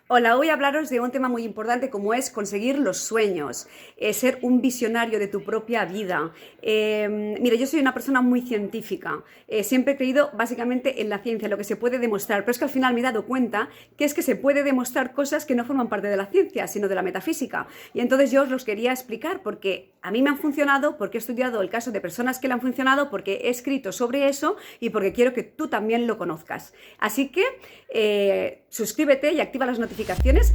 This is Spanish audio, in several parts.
Hola, hoy hablaros de un tema muy importante como es conseguir los sueños, ser un visionario de tu propia vida. Mira, yo soy una persona muy científica, siempre he creído básicamente en la ciencia, lo que se puede demostrar, pero es que al final me he dado cuenta que es que se puede demostrar cosas que no forman parte de la ciencia, sino de la metafísica. Y entonces yo os los quería explicar porque a mí me han funcionado, porque he estudiado el caso de personas que le han funcionado, porque he escrito sobre eso y porque quiero que tú también lo conozcas. Así que suscríbete y activa las notificaciones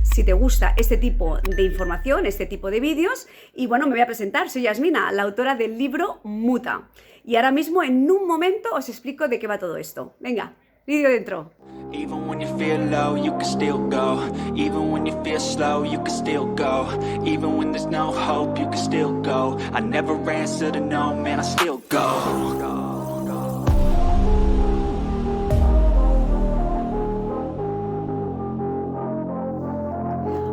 si te gusta este tipo de información, este tipo de vídeos. Y bueno, me voy a presentar, soy Yasmina, la autora del libro Muta. Y ahora mismo, en un momento, os explico de qué va todo esto. Venga, vídeo dentro. Even when you feel low, you can still go. Even when you feel slow, you can still go. Even when there's no hope, you can still go. I never answer to no, man, I still go.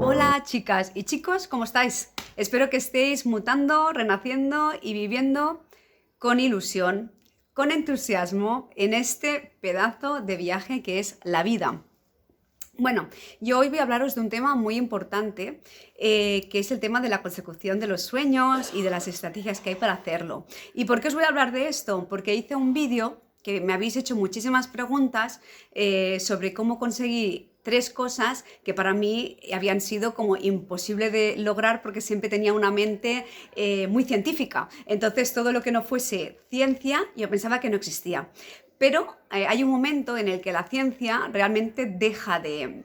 Hola chicas y chicos, ¿cómo estáis? Espero que estéis mutando, renaciendo y viviendo con ilusión, con entusiasmo en este pedazo de viaje que es la vida. Bueno, yo hoy voy a hablaros de un tema muy importante, que es el tema de la consecución de los sueños y de las estrategias que hay para hacerlo. ¿Y por qué os voy a hablar de esto? Porque hice un vídeo que me habéis hecho muchísimas preguntas sobre cómo conseguí tres cosas que para mí habían sido como imposible de lograr porque siempre tenía una mente muy científica. Entonces todo lo que no fuese ciencia yo pensaba que no existía. Pero hay un momento en el que la ciencia realmente deja de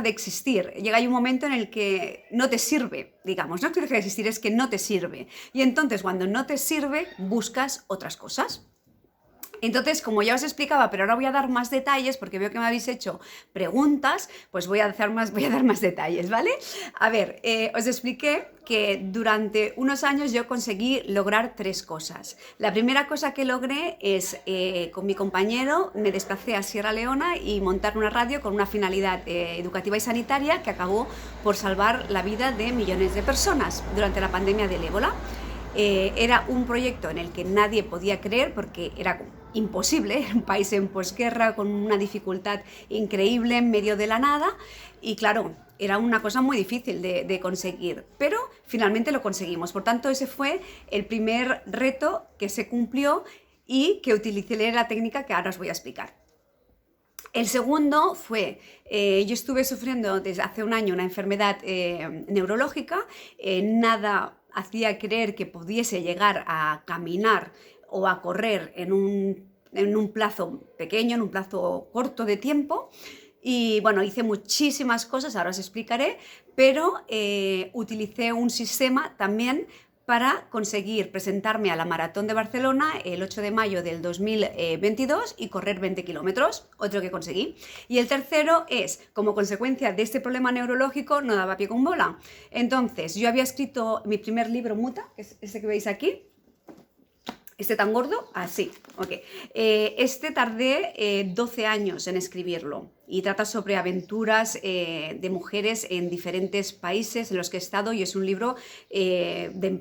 existir. Llega un momento en el que no te sirve, digamos, no es que deje de existir, es que no te sirve. Y entonces cuando no te sirve, buscas otras cosas. Entonces, como ya os explicaba, pero ahora voy a dar más detalles porque veo que me habéis hecho preguntas, pues voy a dar más detalles, ¿vale? A ver, os expliqué que durante unos años yo conseguí lograr tres cosas. La primera cosa que logré es, con mi compañero, me desplacé a Sierra Leona y montar una radio con una finalidad educativa y sanitaria que acabó por salvar la vida de millones de personas durante la pandemia del ébola. Era un proyecto en el que nadie podía creer porque era imposible, un país en posguerra con una dificultad increíble en medio de la nada y claro, era una cosa muy difícil de conseguir, pero finalmente lo conseguimos. Por tanto, ese fue el primer reto que se cumplió y que utilicé la técnica que ahora os voy a explicar. El segundo fue, yo estuve sufriendo desde hace un año una enfermedad neurológica, nada hacía creer que pudiese llegar a caminar o a correr en un plazo pequeño, en un plazo corto de tiempo. Y bueno, hice muchísimas cosas, ahora os explicaré, pero utilicé un sistema también para conseguir presentarme a la Maratón de Barcelona el 8 de mayo del 2022 y correr 20 kilómetros, otro que conseguí. Y el tercero es, como consecuencia de este problema neurológico, no daba pie con bola. Entonces, yo había escrito mi primer libro, Muta, que es este que veis aquí. ¿Este tan gordo? Ah, sí, ok. Este tardé 12 años en escribirlo y trata sobre aventuras de mujeres en diferentes países en los que he estado y es un libro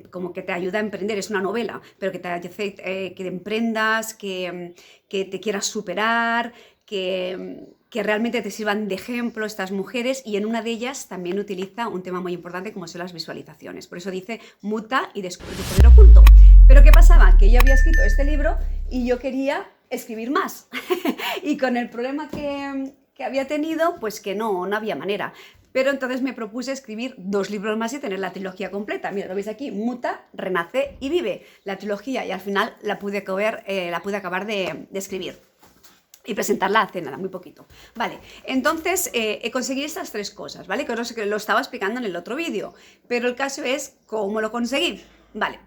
como que te ayuda a emprender, es una novela, pero que te hace que emprendas, que te quieras superar, que realmente te sirvan de ejemplo estas mujeres y en una de ellas también utiliza un tema muy importante como son las visualizaciones. Por eso dice muta y descubre tu poder oculto. Pero ¿qué pasaba? Que yo había escrito este libro y yo quería escribir más. Y con el problema que había tenido, pues que no había manera. Pero entonces me propuse escribir 2 libros más y tener la trilogía completa. Mira, lo veis aquí, Muta, Renace y Vive. La trilogía y al final la pude acabar de escribir y presentarla hace nada, muy poquito. Vale, entonces conseguí estas 3 cosas, ¿vale? Que lo estaba explicando en el otro vídeo, pero el caso es cómo lo conseguí. Vale,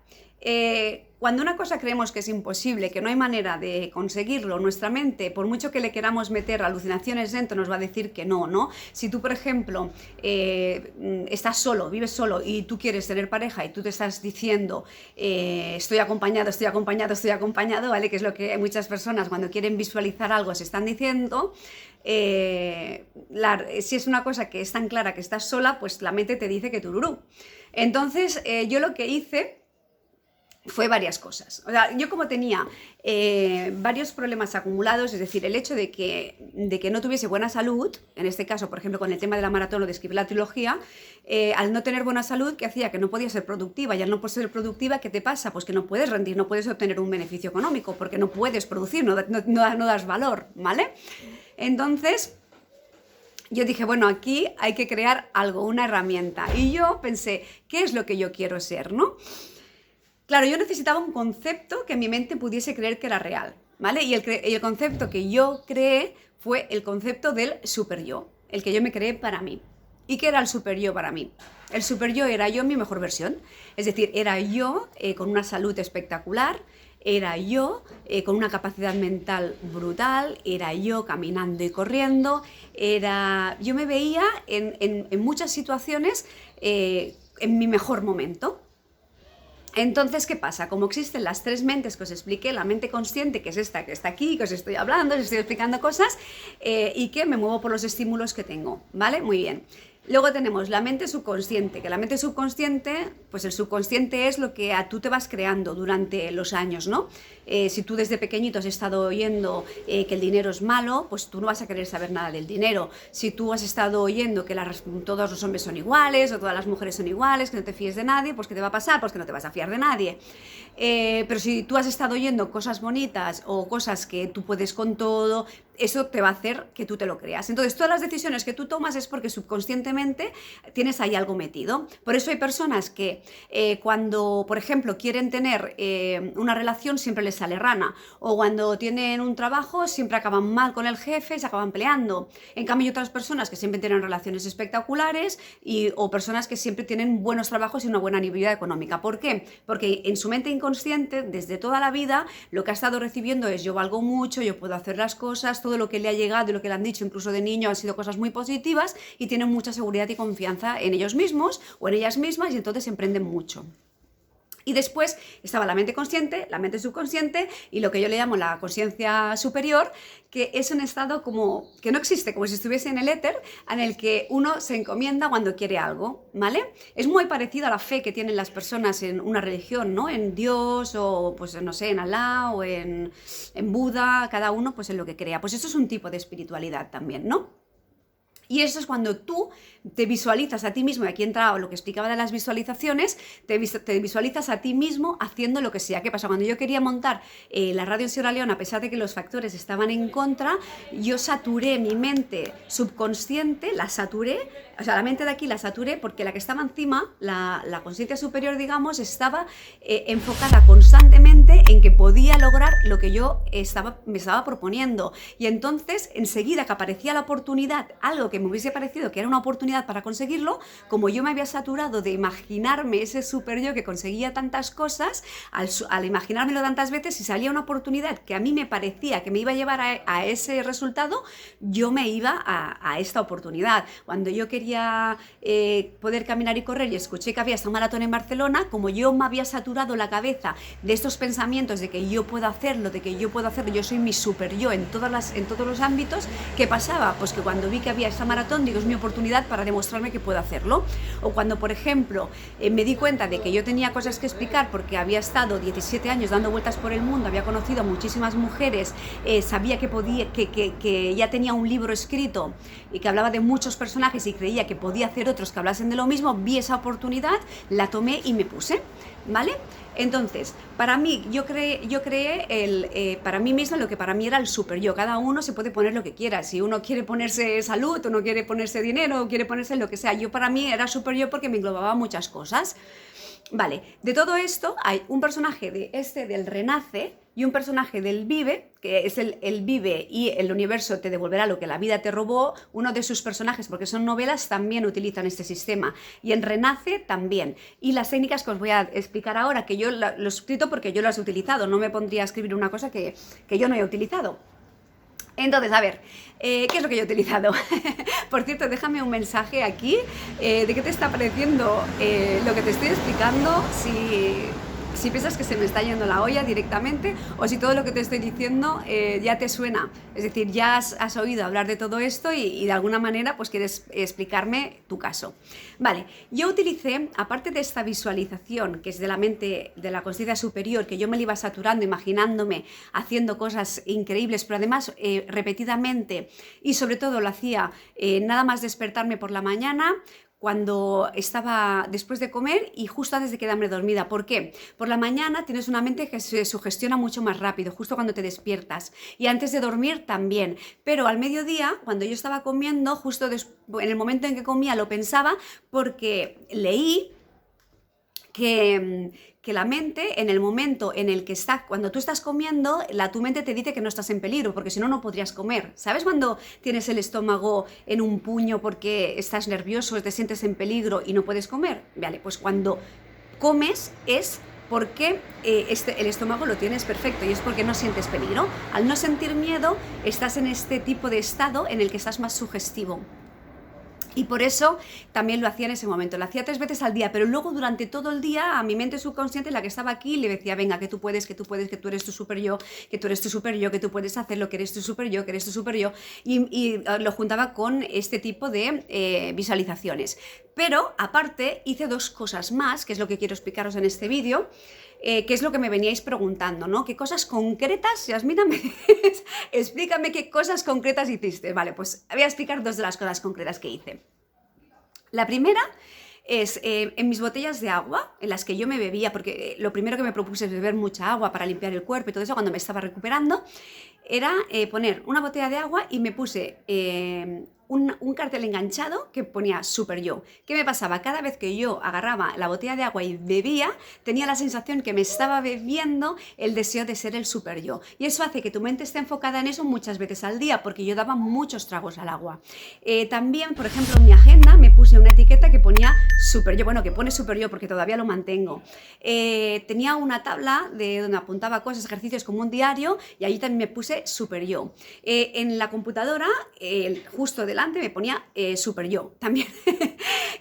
cuando una cosa creemos que es imposible, que no hay manera de conseguirlo, nuestra mente, por mucho que le queramos meter alucinaciones dentro, nos va a decir que no, ¿no? Si tú, por ejemplo, estás solo, vives solo y tú quieres tener pareja y tú te estás diciendo estoy acompañado, estoy acompañado, estoy acompañado, ¿vale? Que es lo que muchas personas cuando quieren visualizar algo se están diciendo. Si es una cosa que es tan clara que estás sola, pues la mente te dice que tururú. Entonces, yo lo que hice fue varias cosas. O sea, yo como tenía varios problemas acumulados, es decir, el hecho de que no tuviese buena salud, en este caso, por ejemplo, con el tema de la maratón o de escribir la trilogía, al no tener buena salud, que hacía que no podía ser productiva, y al no poder ser productiva, ¿qué te pasa? Pues que no puedes rendir, no puedes obtener un beneficio económico, porque no puedes producir, no das valor, ¿vale? Entonces, yo dije, bueno, aquí hay que crear algo, una herramienta. Y yo pensé, ¿qué es lo que yo quiero ser, no? Claro, yo necesitaba un concepto que mi mente pudiese creer que era real, ¿vale? Y el concepto que yo creé fue el concepto del super yo, el que yo me creé para mí. ¿Y qué era el super yo para mí? El super yo era yo mi mejor versión, es decir, era yo con una salud espectacular, era yo con una capacidad mental brutal, era yo caminando y corriendo, yo me veía en muchas situaciones en mi mejor momento. Entonces, ¿qué pasa? Como existen las tres mentes que os expliqué, la mente consciente, que es esta que está aquí, que os estoy hablando, os estoy explicando cosas, y que me muevo por los estímulos que tengo, ¿vale? Muy bien. Luego tenemos la mente subconsciente, que la mente subconsciente, pues el subconsciente es lo que tú te vas creando durante los años, ¿no? Si tú desde pequeñito has estado oyendo que el dinero es malo, pues tú no vas a querer saber nada del dinero. Si tú has estado oyendo que todos los hombres son iguales o todas las mujeres son iguales, que no te fíes de nadie, pues ¿qué te va a pasar? Pues que no te vas a fiar de nadie. Pero si tú has estado oyendo cosas bonitas o cosas que tú puedes con todo, eso te va a hacer que tú te lo creas. Entonces, todas las decisiones que tú tomas es porque subconscientemente tienes ahí algo metido. Por eso hay personas que cuando, por ejemplo, quieren tener una relación siempre les sale rana, o cuando tienen un trabajo siempre acaban mal con el jefe y se acaban peleando. En cambio, hay otras personas que siempre tienen relaciones espectaculares o personas que siempre tienen buenos trabajos y una buena nivelidad económica. ¿Por qué? Porque en su mente inconsciente, desde toda la vida, lo que ha estado recibiendo es yo valgo mucho, yo puedo hacer las cosas, todo lo que le ha llegado y lo que le han dicho incluso de niño han sido cosas muy positivas y tienen mucha seguridad y confianza en ellos mismos o en ellas mismas y entonces emprenden mucho. Y después estaba la mente consciente, la mente subconsciente y lo que yo le llamo la conciencia superior, que es un estado como que no existe, como si estuviese en el éter, en el que uno se encomienda cuando quiere algo, ¿vale? Es muy parecido a la fe que tienen las personas en una religión, ¿no? En Dios o, pues, no sé, en Alá o en Buda, cada uno pues en lo que crea. Pues eso es un tipo de espiritualidad también, ¿no? Y eso es cuando tú te visualizas a ti mismo, y aquí entraba lo que explicaba de las visualizaciones, te visualizas a ti mismo haciendo lo que sea. ¿Qué pasa? Cuando yo quería montar la radio en Sierra Leona, a pesar de que los factores estaban en contra, yo saturé mi mente subconsciente, la saturé, o sea, la mente de aquí la saturé porque la que estaba encima, la conciencia superior, digamos, estaba enfocada constantemente en que podía lograr lo que yo me estaba proponiendo. Y entonces, enseguida que aparecía la oportunidad, algo que me hubiese parecido que era una oportunidad para conseguirlo, como yo me había saturado de imaginarme ese super yo que conseguía tantas cosas, al imaginármelo tantas veces, si salía una oportunidad que a mí me parecía que me iba a llevar a ese resultado, yo me iba a esta oportunidad. Cuando yo quería poder caminar y correr y escuché que había esta maratón en Barcelona, como yo me había saturado la cabeza de estos pensamientos de que yo puedo hacerlo, yo soy mi super yo en todos los ámbitos, ¿qué pasaba? Pues que cuando vi que había esta maratón, digo, es mi oportunidad para demostrarme que puedo hacerlo. O cuando, por ejemplo, me di cuenta de que yo tenía cosas que explicar porque había estado 17 años dando vueltas por el mundo, había conocido a muchísimas mujeres, sabía que ya tenía un libro escrito y que hablaba de muchos personajes y creía que podía hacer otros que hablasen de lo mismo, vi esa oportunidad, la tomé y me puse, ¿vale? Entonces, para mí, yo creé para mí misma lo que para mí era el super yo. Cada uno se puede poner lo que quiera. Si uno quiere ponerse salud, uno quiere ponerse dinero, o quiere ponerse lo que sea. Yo para mí era super yo porque me englobaba muchas cosas. Vale, de todo esto hay un personaje del Renace y un personaje del Vive, que es el Vive y el universo te devolverá lo que la vida te robó. Uno de sus personajes, porque son novelas, también utilizan este sistema. Y en Renace también. Y las técnicas que os voy a explicar ahora, que yo lo he escrito porque yo las he utilizado, no me pondría a escribir una cosa que yo no he utilizado. Entonces, a ver, ¿qué es lo que yo he utilizado? Por cierto, déjame un mensaje aquí de qué te está pareciendo lo que te estoy explicando, si piensas que se me está yendo la olla directamente o si todo lo que te estoy diciendo ya te suena. Es decir, ya has oído hablar de todo esto y de alguna manera pues quieres explicarme tu caso. Vale, yo utilicé, aparte de esta visualización que es de la mente, de la conciencia superior, que yo me la iba saturando, imaginándome, haciendo cosas increíbles, pero además repetidamente, y sobre todo lo hacía nada más despertarme por la mañana, cuando estaba después de comer y justo antes de quedarme dormida. ¿Por qué? Por la mañana tienes una mente que se sugestiona mucho más rápido, justo cuando te despiertas. Y antes de dormir también. Pero al mediodía, cuando yo estaba comiendo, justo en el momento en que comía lo pensaba, porque leí que la mente, en el momento en el que está, cuando tú estás comiendo, tu mente te dice que no estás en peligro, porque si no, no podrías comer. ¿Sabes cuando tienes el estómago en un puño porque estás nervioso, te sientes en peligro y no puedes comer? Vale, pues cuando comes es porque el estómago lo tienes perfecto y es porque no sientes peligro. Al no sentir miedo, estás en este tipo de estado en el que estás más sugestivo. Y por eso también lo hacía en ese momento, lo hacía 3 veces al día, pero luego durante todo el día a mi mente subconsciente, la que estaba aquí, le decía, venga, que tú puedes, que tú eres tu super yo, que tú eres tu super yo, que tú puedes hacerlo, que eres tu super yo, que eres tu super yo, y lo juntaba con este tipo de visualizaciones. Pero aparte hice 2 cosas más, que es lo que quiero explicaros en este vídeo, que es lo que me veníais preguntando, ¿no? ¿Qué cosas concretas, Yasmina, explícame qué cosas concretas hiciste? Vale, pues voy a explicar 2 de las cosas concretas que hice. La primera es en mis botellas de agua, en las que yo me bebía, porque lo primero que me propuse es beber mucha agua para limpiar el cuerpo y todo eso cuando me estaba recuperando, era poner una botella de agua y me puse un cartel enganchado que ponía super yo. ¿Qué me pasaba? Cada vez que yo agarraba la botella de agua y bebía, tenía la sensación que me estaba bebiendo el deseo de ser el super yo. Y eso hace que tu mente esté enfocada en eso muchas veces al día, porque yo daba muchos tragos al agua. También, por ejemplo, en mi agenda me puse una etiqueta que ponía super yo, bueno, que pone super yo porque todavía lo mantengo. Tenía una tabla donde apuntaba cosas, ejercicios como un diario, y allí también me puse super yo. En la computadora, justo delante me ponía super yo también.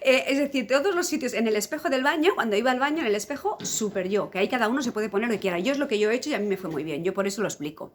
Es decir, todos los sitios, en el espejo del baño, cuando iba al baño, en el espejo, super yo, que ahí cada uno se puede poner lo que quiera. Yo es lo que yo he hecho y a mí me fue muy bien, yo por eso lo explico.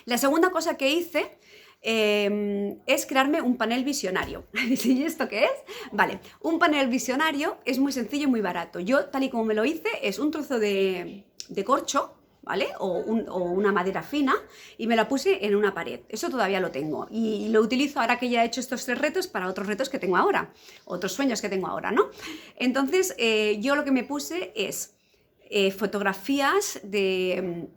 La segunda cosa que hice es crearme un panel visionario. ¿Y esto qué es? Vale, un panel visionario es muy sencillo y muy barato. Yo, tal y como me lo hice, es un trozo de corcho, ¿vale? O una madera fina, y me la puse en una pared. Eso todavía lo tengo y lo utilizo ahora que ya he hecho estos 3 retos para otros retos que tengo ahora, otros sueños que tengo ahora, ¿no? Entonces, yo lo que me puse es fotografías de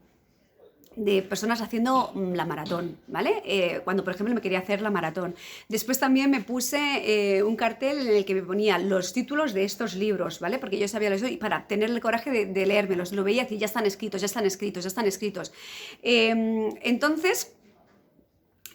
personas haciendo la maratón, ¿vale? Cuando, por ejemplo, me quería hacer la maratón. Después también me puse un cartel en el que me ponía los títulos de estos libros, ¿vale? Porque yo sabía eso y para tener el coraje de leérmelos. Lo veía y decía, ya están escritos, ya están escritos, ya están escritos. Entonces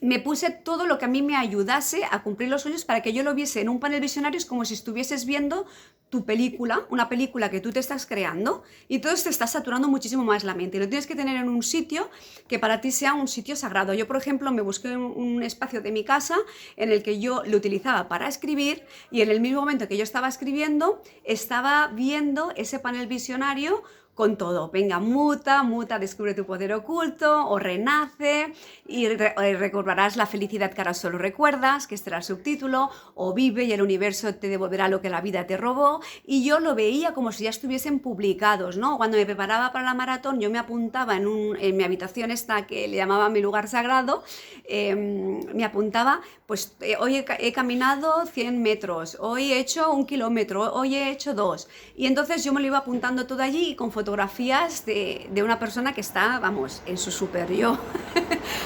me puse todo lo que a mí me ayudase a cumplir los sueños para que yo lo viese en un panel visionario. Es como si estuvieses viendo tu película, una película que tú te estás creando, y todo te está saturando muchísimo más la mente. Y lo tienes que tener en un sitio que para ti sea un sitio sagrado. Yo, por ejemplo, me busqué un espacio de mi casa en el que yo lo utilizaba para escribir, y en el mismo momento que yo estaba escribiendo, estaba viendo ese panel visionario con todo. Venga, muta, descubre tu poder oculto, o renace, y recobrarás la felicidad que ahora solo recuerdas, que este era el subtítulo, o vive y el universo te devolverá lo que la vida te robó. Y yo lo veía como si ya estuviesen publicados, ¿no? Cuando me preparaba para la maratón, yo me apuntaba en mi habitación esta que le llamaba mi lugar sagrado, me apuntaba, pues hoy he caminado 100 metros, hoy he hecho 1 kilómetro, hoy he hecho 2. Y entonces yo me lo iba apuntando todo allí con fotografías de una persona que está, vamos, en su super yo.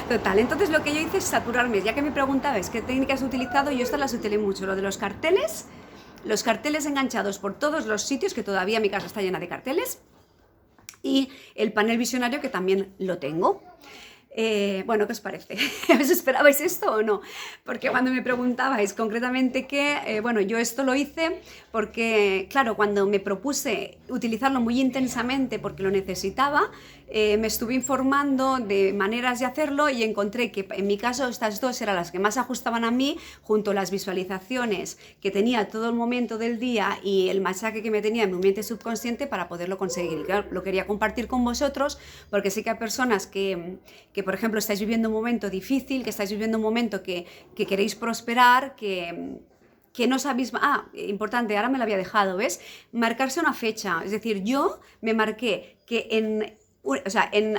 Total, entonces lo que yo hice es saturarme. Ya que me preguntabais qué técnicas he utilizado, yo estas las utilicé mucho. Lo de los carteles enganchados por todos los sitios, que todavía mi casa está llena de carteles, y el panel visionario, que también lo tengo. Bueno, ¿qué os parece? ¿Os esperabais esto o no? Porque cuando me preguntabais concretamente qué, bueno, yo esto lo hice porque, claro, cuando me propuse utilizarlo muy intensamente porque lo necesitaba, me estuve informando de maneras de hacerlo y encontré que en mi caso estas dos eran las que más ajustaban a mí, junto a las visualizaciones que tenía todo el momento del día y el machaque que me tenía en mi mente subconsciente para poderlo conseguir. Y claro, lo quería compartir con vosotros porque sé que hay personas que por ejemplo, estáis viviendo un momento difícil, que estáis viviendo un momento que queréis prosperar, que no sabéis... importante, ahora me lo había dejado, ¿ves? Marcarse una fecha, es decir, yo me marqué que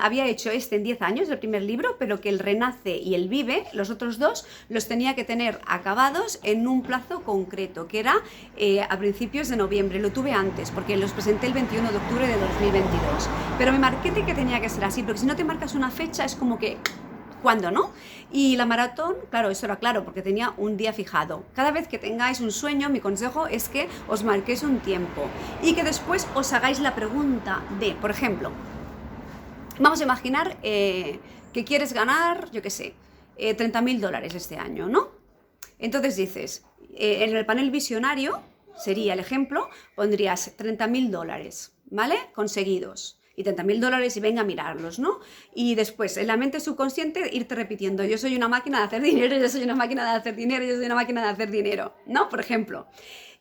había hecho en 10 años, el primer libro, pero que el Renace y el Vive, los otros dos, los tenía que tener acabados en un plazo concreto, que era a principios de noviembre. Lo tuve antes, porque los presenté el 21 de octubre de 2022. Pero me marqué que tenía que ser así, porque si no te marcas una fecha es como que... ¿Cuándo, no? Y la maratón, claro, eso era claro, porque tenía un día fijado. Cada vez que tengáis un sueño, mi consejo es que os marquéis un tiempo y que después os hagáis la pregunta de, por ejemplo, vamos a imaginar que quieres ganar, yo qué sé, $30.000 este año, ¿no? Entonces dices, en el panel visionario, sería el ejemplo, pondrías $30.000, ¿vale? Conseguidos. Y $30.000 y venga a mirarlos, ¿no? Y después, en la mente subconsciente, irte repitiendo, yo soy una máquina de hacer dinero, yo soy una máquina de hacer dinero, yo soy una máquina de hacer dinero, ¿no? Por ejemplo.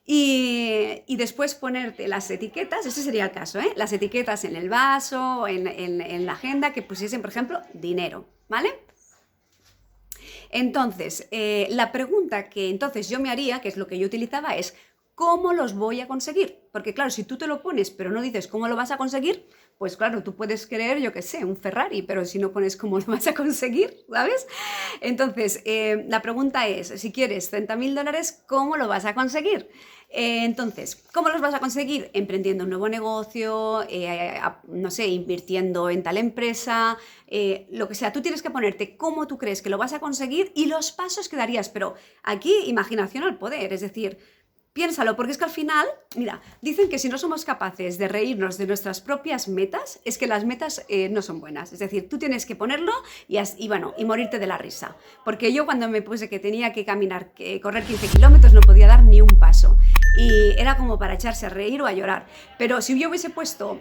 Y después ponerte las etiquetas, ese sería el caso, ¿eh? Las etiquetas en el vaso, en la agenda, que pusiesen, por ejemplo, dinero, ¿vale? Entonces, la pregunta que entonces yo me haría, que es lo que yo utilizaba, es ¿cómo los voy a conseguir? Porque claro, si tú te lo pones pero no dices cómo lo vas a conseguir, pues claro, tú puedes querer, yo qué sé, un Ferrari, pero si no pones cómo lo vas a conseguir, ¿sabes? Entonces, la pregunta es, si quieres $30.000, ¿cómo lo vas a conseguir? Entonces, ¿cómo los vas a conseguir? Emprendiendo un nuevo negocio, no sé, invirtiendo en tal empresa, lo que sea. Tú tienes que ponerte cómo tú crees que lo vas a conseguir y los pasos que darías, pero aquí imaginación al poder, es decir, piénsalo, porque es que al final, mira, dicen que si no somos capaces de reírnos de nuestras propias metas, es que las metas no son buenas. Es decir, tú tienes que ponerlo y morirte de la risa. Porque yo cuando me puse que tenía que correr 15 kilómetros, no podía dar ni un paso. Y era como para echarse a reír o a llorar. Pero si yo hubiese puesto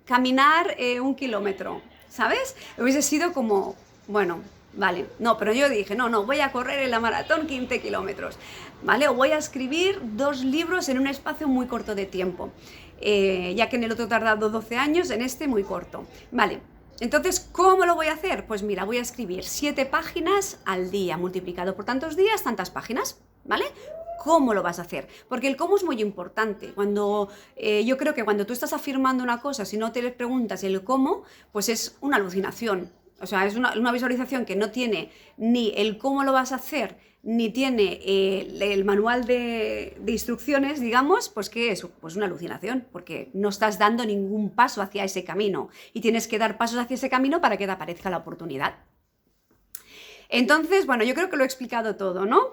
caminar 1 kilómetro, ¿sabes? Hubiese sido como, bueno... Vale, no, pero yo dije, no, voy a correr en la maratón 15 kilómetros, ¿vale? O voy a escribir 2 libros en un espacio muy corto de tiempo, ya que en el otro he tardado 12 años, en este muy corto, ¿vale? Entonces, ¿cómo lo voy a hacer? Pues mira, voy a escribir 7 páginas al día, multiplicado por tantos días, tantas páginas, ¿vale? ¿Cómo lo vas a hacer? Porque el cómo es muy importante. Yo creo que cuando tú estás afirmando una cosa, si no te preguntas el cómo, pues es una alucinación. O sea, es una visualización que no tiene ni el cómo lo vas a hacer, ni tiene el manual de instrucciones, digamos, pues ¿qué es? Pues una alucinación, porque no estás dando ningún paso hacia ese camino y tienes que dar pasos hacia ese camino para que te aparezca la oportunidad. Entonces, bueno, yo creo que lo he explicado todo, ¿no?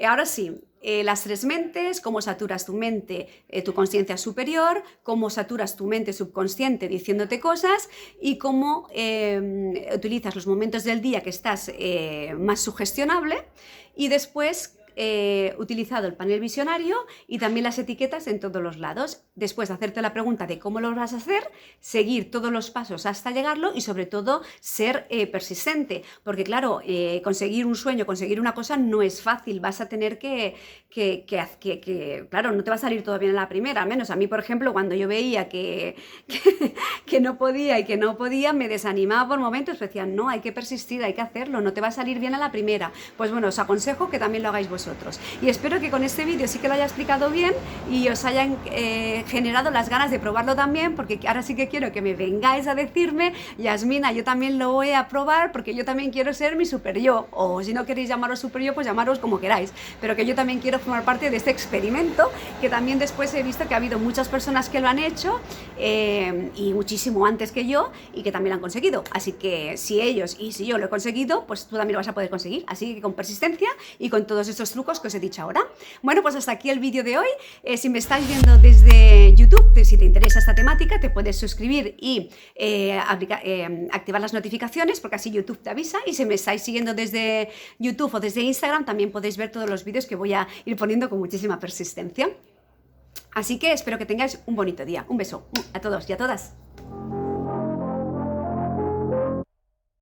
Ahora sí, las 3 mentes, cómo saturas tu mente, tu consciencia superior, cómo saturas tu mente subconsciente diciéndote cosas y cómo utilizas los momentos del día que estás más sugestionable y después utilizado el panel visionario y también las etiquetas en todos los lados. Después de hacerte la pregunta de cómo lo vas a hacer, seguir todos los pasos hasta llegarlo y sobre todo ser persistente, porque claro, conseguir un sueño, conseguir una cosa no es fácil, vas a tener que claro, no te va a salir todo bien en la primera, al menos a mí, por ejemplo, cuando yo veía que no podía, me desanimaba por momentos, decía, no, hay que persistir, hay que hacerlo, no te va a salir bien a la primera. Pues bueno, os aconsejo que también lo hagáis vosotros. Y espero que con este vídeo sí que lo haya explicado bien y os hayan generado las ganas de probarlo también, porque ahora sí que quiero que me vengáis a decirme, Yasmina, yo también lo voy a probar porque yo también quiero ser mi super yo, o si no queréis llamaros super yo, pues llamaros como queráis, pero que yo también quiero formar parte de este experimento, que también después he visto que ha habido muchas personas que lo han hecho y muchísimo antes que yo y que también lo han conseguido. Así que si ellos y si yo lo he conseguido, pues tú también lo vas a poder conseguir. Así que con persistencia y con todos estos trucos que os he dicho ahora. Bueno, pues hasta aquí el vídeo de hoy. Si me estáis viendo desde YouTube, si te interesa esta temática, te puedes suscribir y activar las notificaciones, porque así YouTube te avisa. Y si me estáis siguiendo desde YouTube o desde Instagram, también podéis ver todos los vídeos que voy a ir poniendo con muchísima persistencia. Así que espero que tengáis un bonito día. Un beso a todos y a todas.